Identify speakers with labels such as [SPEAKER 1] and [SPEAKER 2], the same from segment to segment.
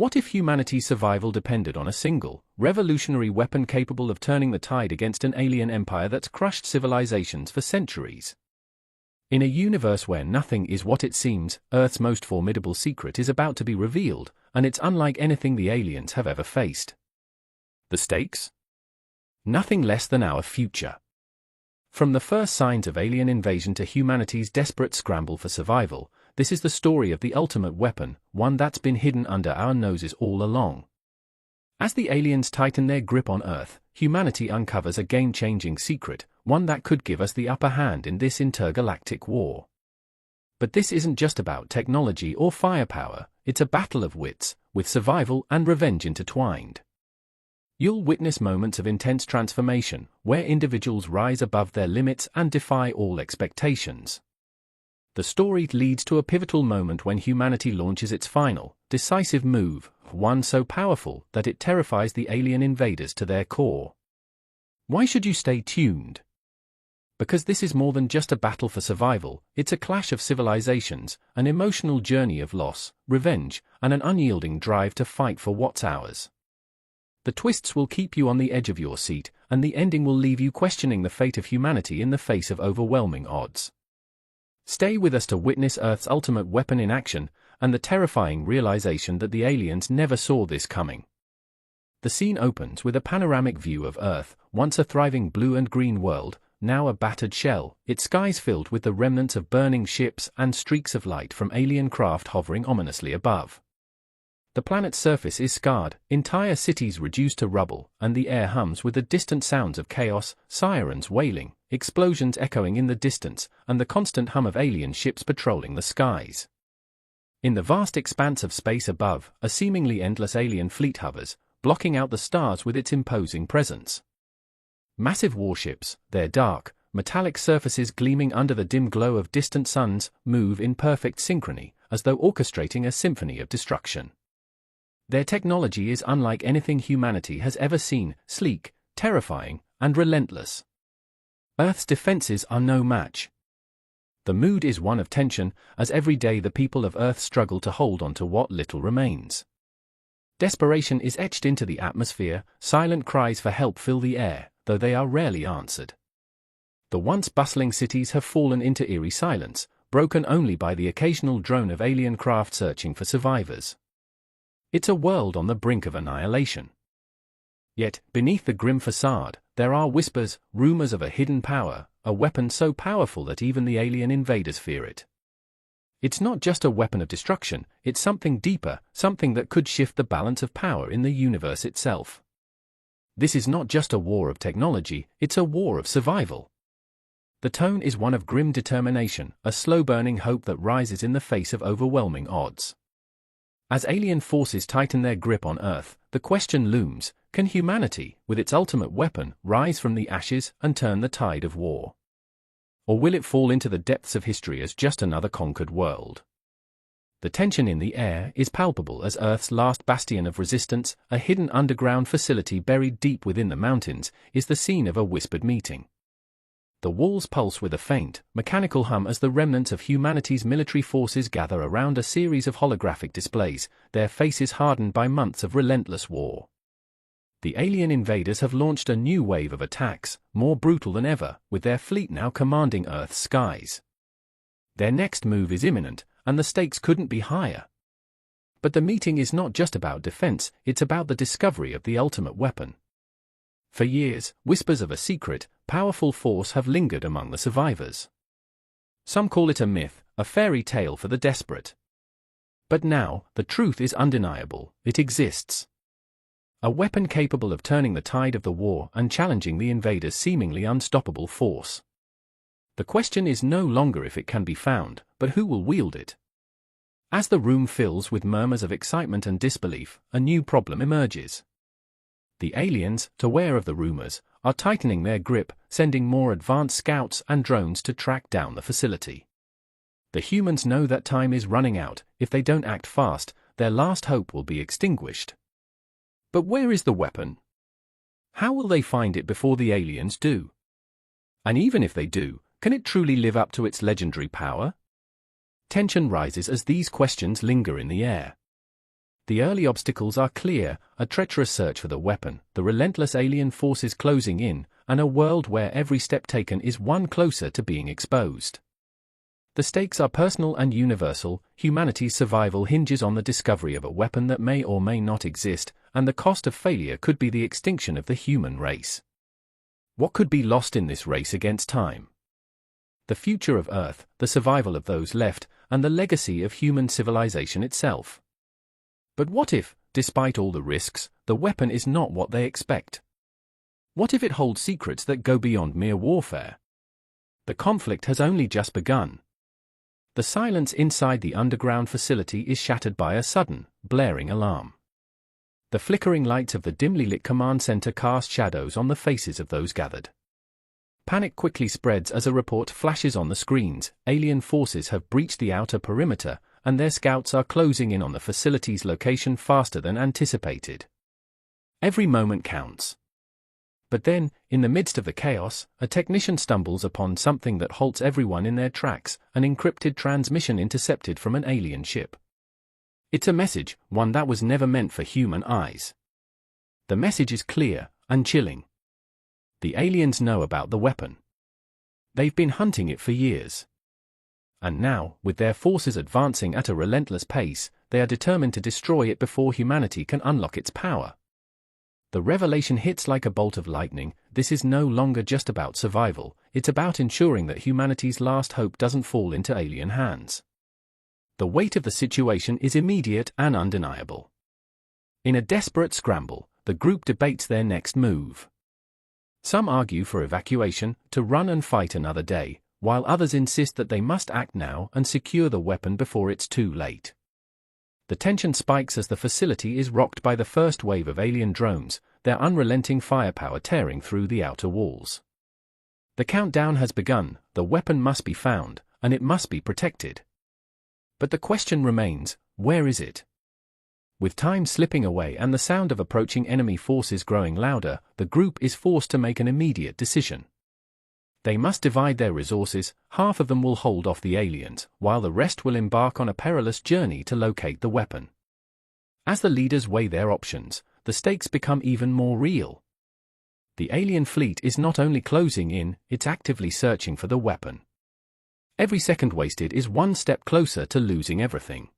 [SPEAKER 1] What if humanity's survival depended on a single, revolutionary weapon capable of turning the tide against an alien empire that's crushed civilizations for centuries? In a universe where nothing is what it seems, Earth's most formidable secret is about to be revealed, and it's unlike anything the aliens have ever faced. The stakes? Nothing less than our future. From the first signs of alien invasion to humanity's desperate scramble for survival, this is the story of the ultimate weapon, one that's been hidden under our noses all along. As the aliens tighten their grip on Earth, humanity uncovers a game-changing secret, one that could give us the upper hand in this intergalactic war. But this isn't just about technology or firepower, it's a battle of wits, with survival and revenge intertwined. You'll witness moments of intense transformation, where individuals rise above their limits and defy all expectations. The story leads to a pivotal moment when humanity launches its final, decisive move, one so powerful that it terrifies the alien invaders to their core. Why should you stay tuned? Because this is more than just a battle for survival, it's a clash of civilizations, an emotional journey of loss, revenge, and an unyielding drive to fight for what's ours. The twists will keep you on the edge of your seat, and the ending will leave you questioning the fate of humanity in the face of overwhelming odds. Stay with us to witness Earth's ultimate weapon in action, and the terrifying realization that the aliens never saw this coming. The scene opens with a panoramic view of Earth, once a thriving blue and green world, now a battered shell, its skies filled with the remnants of burning ships and streaks of light from alien craft hovering ominously above. The planet's surface is scarred, entire cities reduced to rubble, and the air hums with the distant sounds of chaos, sirens wailing, explosions echoing in the distance, and the constant hum of alien ships patrolling the skies. In the vast expanse of space above, a seemingly endless alien fleet hovers, blocking out the stars with its imposing presence. Massive warships, their dark, metallic surfaces gleaming under the dim glow of distant suns, move in perfect synchrony, as though orchestrating a symphony of destruction. Their technology is unlike anything humanity has ever seen, sleek, terrifying, and relentless. Earth's defenses are no match. The mood is one of tension, as every day the people of Earth struggle to hold on to what little remains. Desperation is etched into the atmosphere, silent cries for help fill the air, though they are rarely answered. The once bustling cities have fallen into eerie silence, broken only by the occasional drone of alien craft searching for survivors. It's a world on the brink of annihilation. Yet, beneath the grim facade, there are whispers, rumors of a hidden power, a weapon so powerful that even the alien invaders fear it. It's not just a weapon of destruction, it's something deeper, something that could shift the balance of power in the universe itself. This is not just a war of technology, it's a war of survival. The tone is one of grim determination, a slow-burning hope that rises in the face of overwhelming odds. As alien forces tighten their grip on Earth, the question looms, can humanity, with its ultimate weapon, rise from the ashes and turn the tide of war? Or will it fall into the depths of history as just another conquered world? The tension in the air is palpable as Earth's last bastion of resistance, a hidden underground facility buried deep within the mountains, is the scene of a whispered meeting. The walls pulse with a faint, mechanical hum as the remnants of humanity's military forces gather around a series of holographic displays, their faces hardened by months of relentless war. The alien invaders have launched a new wave of attacks, more brutal than ever, with their fleet now commanding Earth's skies. Their next move is imminent, and the stakes couldn't be higher. But the meeting is not just about defense, it's about the discovery of the ultimate weapon. For years, whispers of a secret, powerful force have lingered among the survivors. Some call it a myth, a fairy tale for the desperate. But now, the truth is undeniable, it exists. A weapon capable of turning the tide of the war and challenging the invaders' seemingly unstoppable force. The question is no longer if it can be found, but who will wield it. As the room fills with murmurs of excitement and disbelief, a new problem emerges. The aliens, aware of the rumors, are tightening their grip, sending more advanced scouts and drones to track down the facility. The humans know that time is running out. If they don't act fast, their last hope will be extinguished. But where is the weapon? How will they find it before the aliens do? And even if they do, can it truly live up to its legendary power? Tension rises as these questions linger in the air. The early obstacles are clear: a treacherous search for the weapon, the relentless alien forces closing in, and a world where every step taken is one closer to being exposed. The stakes are personal and universal. Humanity's survival hinges on the discovery of a weapon that may or may not exist, and the cost of failure could be the extinction of the human race. What could be lost in this race against time? The future of Earth, the survival of those left, and the legacy of human civilization itself. But what if, despite all the risks, the weapon is not what they expect? What if it holds secrets that go beyond mere warfare? The conflict has only just begun. The silence inside the underground facility is shattered by a sudden, blaring alarm. The flickering lights of the dimly lit command center cast shadows on the faces of those gathered. Panic quickly spreads as a report flashes on the screens: alien forces have breached the outer perimeter, and their scouts are closing in on the facility's location faster than anticipated. Every moment counts. But then, in the midst of the chaos, a technician stumbles upon something that halts everyone in their tracks: an encrypted transmission intercepted from an alien ship. It's a message, one that was never meant for human eyes. The message is clear and chilling. The aliens know about the weapon. They've been hunting it for years. And now, with their forces advancing at a relentless pace, they are determined to destroy it before humanity can unlock its power. The revelation hits like a bolt of lightning. This is no longer just about survival, it's about ensuring that humanity's last hope doesn't fall into alien hands. The weight of the situation is immediate and undeniable. In a desperate scramble, the group debates their next move. Some argue for evacuation, to run and fight another day, while others insist that they must act now and secure the weapon before it's too late. The tension spikes as the facility is rocked by the first wave of alien drones, their unrelenting firepower tearing through the outer walls. The countdown has begun: the weapon must be found, and it must be protected. But the question remains: where is it? With time slipping away and the sound of approaching enemy forces growing louder, the group is forced to make an immediate decision. They must divide their resources: half of them will hold off the aliens, while the rest will embark on a perilous journey to locate the weapon. As the leaders weigh their options, the stakes become even more real. The alien fleet is not only closing in, it's actively searching for the weapon. Every second wasted is one step closer to losing everything.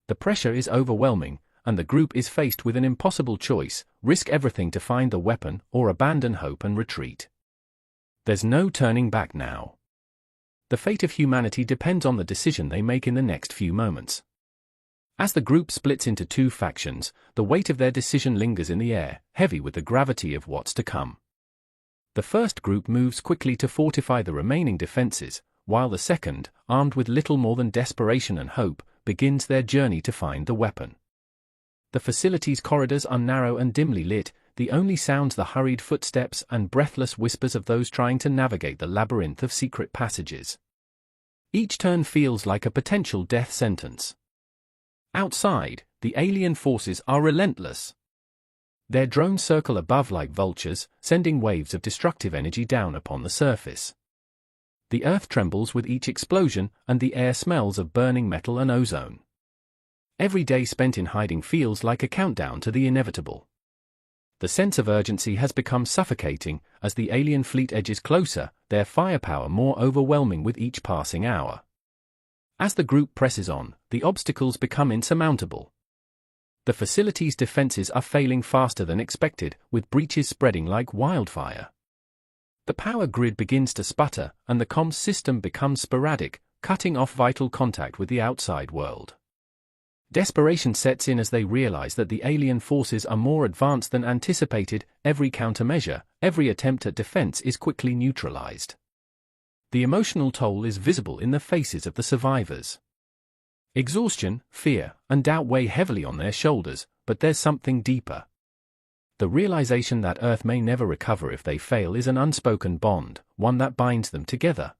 [SPEAKER 1] The pressure is overwhelming, and the group is faced with an impossible choice: risk everything to find the weapon, or abandon hope and retreat. There's no turning back now. The fate of humanity depends on the decision they make in the next few moments. As the group splits into two factions, the weight of their decision lingers in the air, heavy with the gravity of what's to come. The first group moves quickly to fortify the remaining defenses, while the second, armed with little more than desperation and hope, begins their journey to find the weapon. The facility's corridors are narrow and dimly lit, the only sounds the hurried footsteps and breathless whispers of those trying to navigate the labyrinth of secret passages. Each turn feels like a potential death sentence. Outside, the alien forces are relentless. Their drones circle above like vultures, sending waves of destructive energy down upon the surface. The earth trembles with each explosion, and the air smells of burning metal and ozone. Every day spent in hiding feels like a countdown to the inevitable. The sense of urgency has become suffocating as the alien fleet edges closer, their firepower more overwhelming with each passing hour. As the group presses on, the obstacles become insurmountable. The facility's defenses are failing faster than expected, with breaches spreading like wildfire. The power grid begins to sputter, and the comms system becomes sporadic, cutting off vital contact with the outside world. Desperation sets in as they realize that the alien forces are more advanced than anticipated. Every countermeasure, every attempt at defense is quickly neutralized. The emotional toll is visible in the faces of the survivors. Exhaustion, fear, and doubt weigh heavily on their shoulders, but there's something deeper. The realization that Earth may never recover if they fail is an unspoken bond, one that binds them together.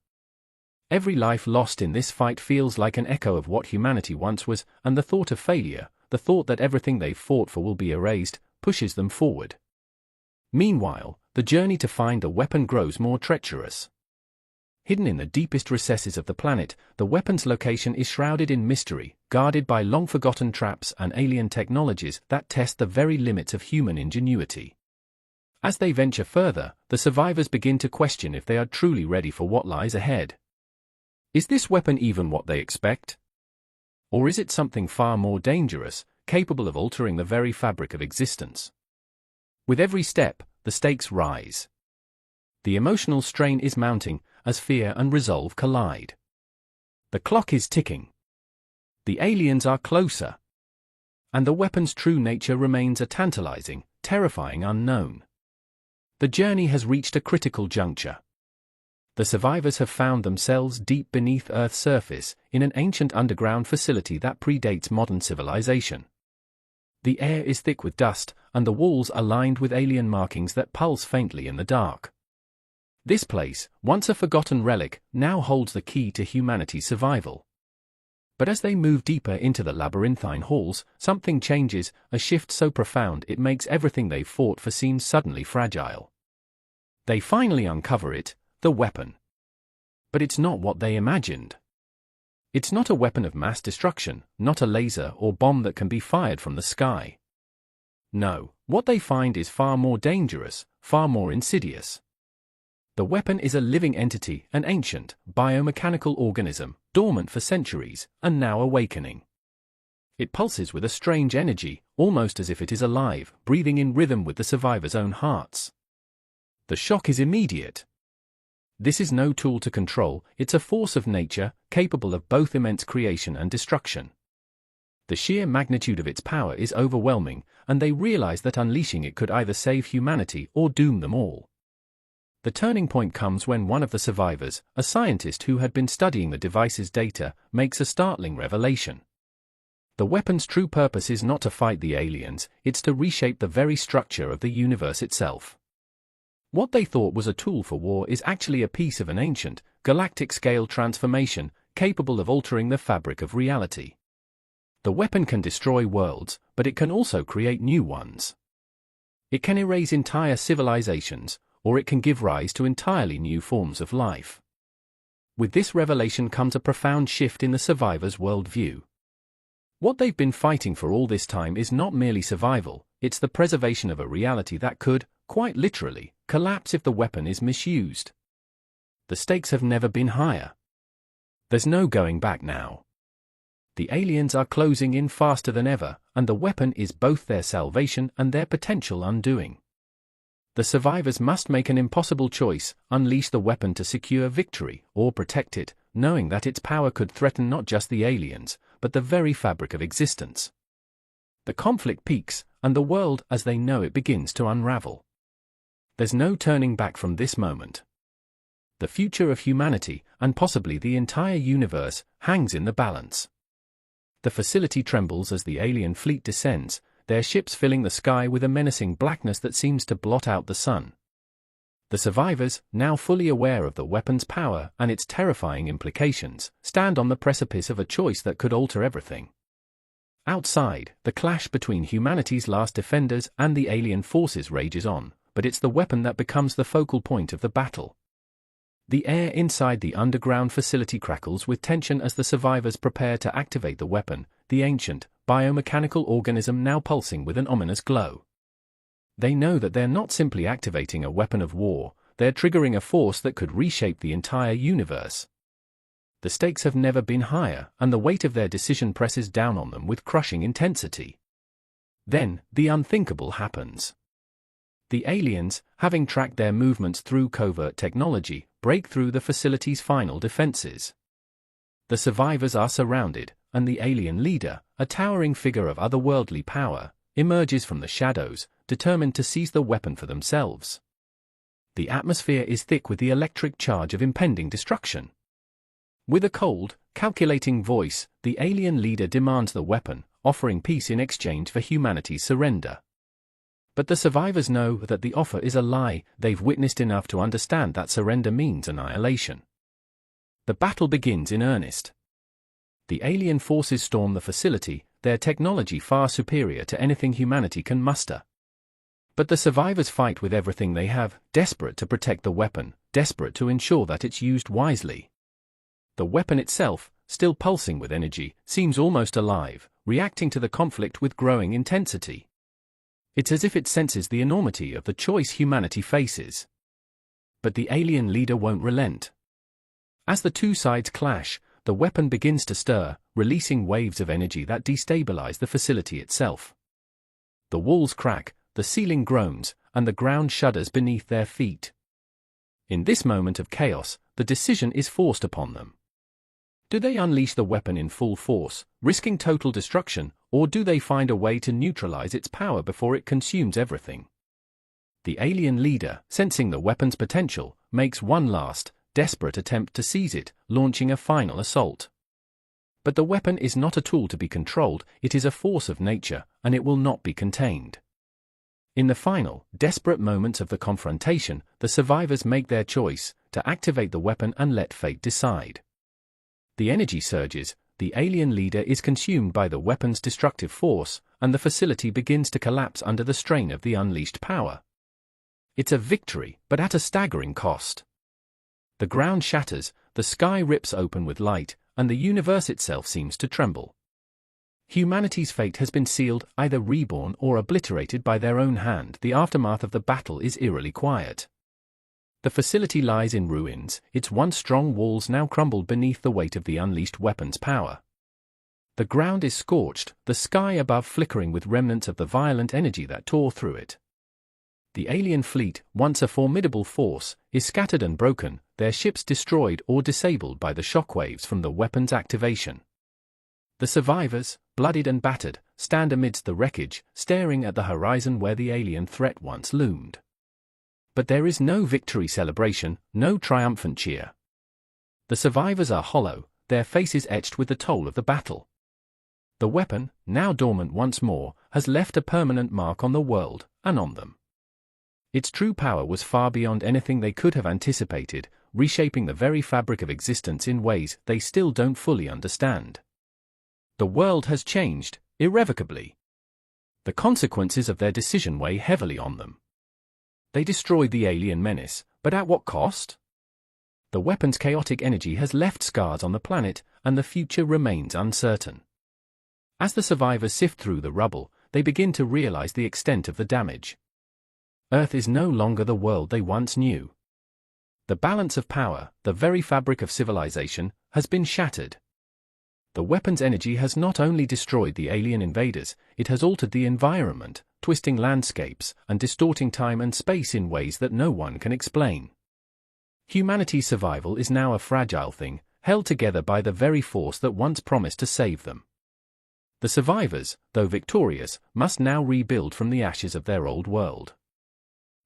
[SPEAKER 1] Every life lost in this fight feels like an echo of what humanity once was, and the thought of failure, the thought that everything they've fought for will be erased, pushes them forward. Meanwhile, the journey to find the weapon grows more treacherous. Hidden in the deepest recesses of the planet, the weapon's location is shrouded in mystery, guarded by long-forgotten traps and alien technologies that test the very limits of human ingenuity. As they venture further, the survivors begin to question if they are truly ready for what lies ahead. Is this weapon even what they expect? Or is it something far more dangerous, capable of altering the very fabric of existence? With every step, the stakes rise. The emotional strain is mounting as fear and resolve collide. The clock is ticking. The aliens are closer. And the weapon's true nature remains a tantalizing, terrifying unknown. The journey has reached a critical juncture. The survivors have found themselves deep beneath Earth's surface, in an ancient underground facility that predates modern civilization. The air is thick with dust, and the walls are lined with alien markings that pulse faintly in the dark. This place, once a forgotten relic, now holds the key to humanity's survival. But as they move deeper into the labyrinthine halls, something changes, a shift so profound it makes everything they've fought for seem suddenly fragile. They finally uncover it, the weapon. But it's not what they imagined. It's not a weapon of mass destruction, not a laser or bomb that can be fired from the sky. No, what they find is far more dangerous, far more insidious. The weapon is a living entity, an ancient, biomechanical organism, dormant for centuries, and now awakening. It pulses with a strange energy, almost as if it is alive, breathing in rhythm with the survivors' own hearts. The shock is immediate. This is no tool to control, it's a force of nature, capable of both immense creation and destruction. The sheer magnitude of its power is overwhelming, and they realize that unleashing it could either save humanity or doom them all. The turning point comes when one of the survivors, a scientist who had been studying the device's data, makes a startling revelation. The weapon's true purpose is not to fight the aliens, it's to reshape the very structure of the universe itself. What they thought was a tool for war is actually a piece of an ancient, galactic-scale transformation, capable of altering the fabric of reality. The weapon can destroy worlds, but it can also create new ones. It can erase entire civilizations, or it can give rise to entirely new forms of life. With this revelation comes a profound shift in the survivors' worldview. What they've been fighting for all this time is not merely survival, it's the preservation of a reality that could, quite literally, collapse if the weapon is misused. The stakes have never been higher. There's no going back now. The aliens are closing in faster than ever, and the weapon is both their salvation and their potential undoing. The survivors must make an impossible choice, unleash the weapon to secure victory, or protect it, knowing that its power could threaten not just the aliens, but the very fabric of existence. The conflict peaks, and the world as they know it begins to unravel. There's no turning back from this moment. The future of humanity, and possibly the entire universe, hangs in the balance. The facility trembles as the alien fleet descends, their ships filling the sky with a menacing blackness that seems to blot out the sun. The survivors, now fully aware of the weapon's power and its terrifying implications, stand on the precipice of a choice that could alter everything. Outside, the clash between humanity's last defenders and the alien forces rages on, but it's the weapon that becomes the focal point of the battle. The air inside the underground facility crackles with tension as the survivors prepare to activate the weapon, the ancient, biomechanical organism now pulsing with an ominous glow. They know that they're not simply activating a weapon of war, they're triggering a force that could reshape the entire universe. The stakes have never been higher, and the weight of their decision presses down on them with crushing intensity. Then, the unthinkable happens. The aliens, having tracked their movements through covert technology, break through the facility's final defenses. The survivors are surrounded, and the alien leader, a towering figure of otherworldly power, emerges from the shadows, determined to seize the weapon for themselves. The atmosphere is thick with the electric charge of impending destruction. With a cold, calculating voice, the alien leader demands the weapon, offering peace in exchange for humanity's surrender. But the survivors know that the offer is a lie, they've witnessed enough to understand that surrender means annihilation. The battle begins in earnest. The alien forces storm the facility, their technology far superior to anything humanity can muster. But the survivors fight with everything they have, desperate to protect the weapon, desperate to ensure that it's used wisely. The weapon itself, still pulsing with energy, seems almost alive, reacting to the conflict with growing intensity. It's as if it senses the enormity of the choice humanity faces. But the alien leader won't relent. As the two sides clash, the weapon begins to stir, releasing waves of energy that destabilize the facility itself. The walls crack, the ceiling groans, and the ground shudders beneath their feet. In this moment of chaos, the decision is forced upon them. Do they unleash the weapon in full force, risking total destruction, or do they find a way to neutralize its power before it consumes everything? The alien leader, sensing the weapon's potential, makes one last, desperate attempt to seize it, launching a final assault. But the weapon is not a tool to be controlled, it is a force of nature, and it will not be contained. In the final, desperate moments of the confrontation, the survivors make their choice, to activate the weapon and let fate decide. The energy surges, the alien leader is consumed by the weapon's destructive force, and the facility begins to collapse under the strain of the unleashed power. It's a victory, but at a staggering cost. The ground shatters, the sky rips open with light, and the universe itself seems to tremble. Humanity's fate has been sealed, either reborn or obliterated by their own hand. The aftermath of the battle is eerily quiet. The facility lies in ruins, its once strong walls now crumbled beneath the weight of the unleashed weapon's power. The ground is scorched, the sky above flickering with remnants of the violent energy that tore through it. The alien fleet, once a formidable force, is scattered and broken, their ships destroyed or disabled by the shockwaves from the weapon's activation. The survivors, bloodied and battered, stand amidst the wreckage, staring at the horizon where the alien threat once loomed. But there is no victory celebration, no triumphant cheer. The survivors are hollow, their faces etched with the toll of the battle. The weapon, now dormant once more, has left a permanent mark on the world, and on them. Its true power was far beyond anything they could have anticipated, reshaping the very fabric of existence in ways they still don't fully understand. The world has changed, irrevocably. The consequences of their decision weigh heavily on them. They destroyed the alien menace, but at what cost? The weapon's chaotic energy has left scars on the planet, and the future remains uncertain. As the survivors sift through the rubble, they begin to realize the extent of the damage. Earth is no longer the world they once knew. The balance of power, the very fabric of civilization, has been shattered. The weapon's energy has not only destroyed the alien invaders, it has altered the environment, twisting landscapes, and distorting time and space in ways that no one can explain. Humanity's survival is now a fragile thing, held together by the very force that once promised to save them. The survivors, though victorious, must now rebuild from the ashes of their old world.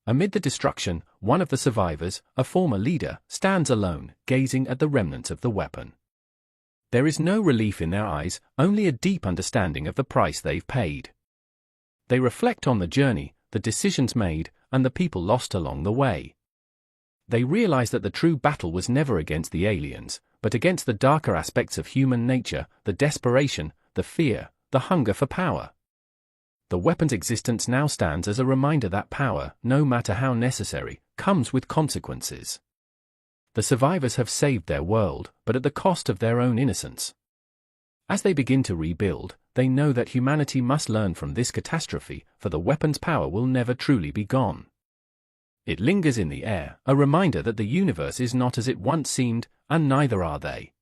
[SPEAKER 1] Amid the destruction, one of the survivors, a former leader, stands alone, gazing at the remnants of the weapon. There is no relief in their eyes, only a deep understanding of the price they've paid. They reflect on the journey, the decisions made, and the people lost along the way. They realize that the true battle was never against the aliens, but against the darker aspects of human nature, the desperation, the fear, the hunger for power. The weapon's existence now stands as a reminder that power, no matter how necessary, comes with consequences. The survivors have saved their world, but at the cost of their own innocence. As they begin to rebuild, they know that humanity must learn from this catastrophe, for the weapon's power will never truly be gone. It lingers in the air, a reminder that the universe is not as it once seemed, and neither are they.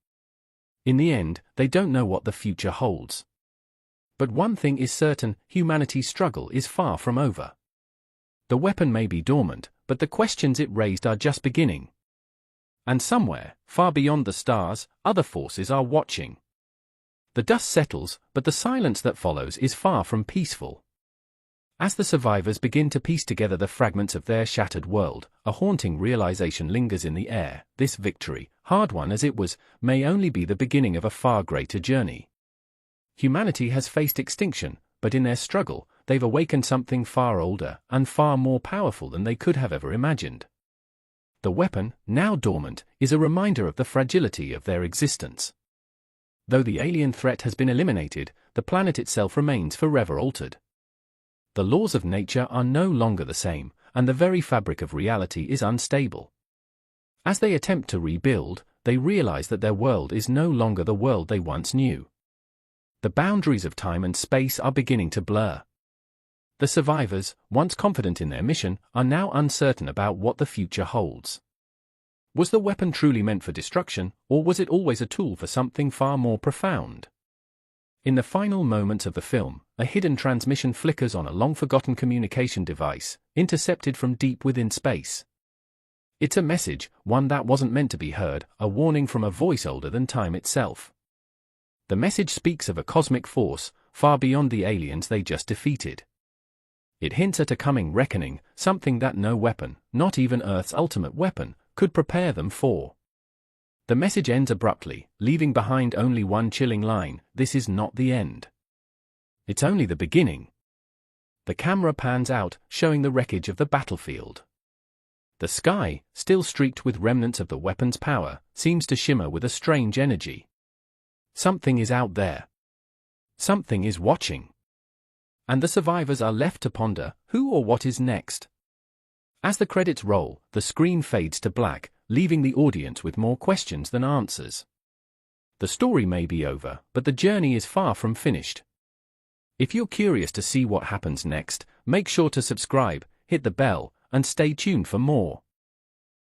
[SPEAKER 1] In the end, they don't know what the future holds. But one thing is certain, humanity's struggle is far from over. The weapon may be dormant, but the questions it raised are just beginning. And somewhere, far beyond the stars, other forces are watching. The dust settles, but the silence that follows is far from peaceful. As the survivors begin to piece together the fragments of their shattered world, a haunting realization lingers in the air: this victory, hard won as it was, may only be the beginning of a far greater journey. Humanity has faced extinction, but in their struggle, they've awakened something far older and far more powerful than they could have ever imagined. The weapon, now dormant, is a reminder of the fragility of their existence. Though the alien threat has been eliminated, the planet itself remains forever altered. The laws of nature are no longer the same, and the very fabric of reality is unstable. As they attempt to rebuild, they realize that their world is no longer the world they once knew. The boundaries of time and space are beginning to blur. The survivors, once confident in their mission, are now uncertain about what the future holds. Was the weapon truly meant for destruction, or was it always a tool for something far more profound? In the final moments of the film, a hidden transmission flickers on a long-forgotten communication device, intercepted from deep within space. It's a message, one that wasn't meant to be heard, a warning from a voice older than time itself. The message speaks of a cosmic force, far beyond the aliens they just defeated. It hints at a coming reckoning, something that no weapon, not even Earth's ultimate weapon, could prepare them for. The message ends abruptly, leaving behind only one chilling line: this is not the end. It's only the beginning. The camera pans out, showing the wreckage of the battlefield. The sky, still streaked with remnants of the weapon's power, seems to shimmer with a strange energy. Something is out there. Something is watching. And the survivors are left to ponder who or what is next. As the credits roll, the screen fades to black, leaving the audience with more questions than answers. The story may be over, but the journey is far from finished. If you're curious to see what happens next, make sure to subscribe, hit the bell, and stay tuned for more.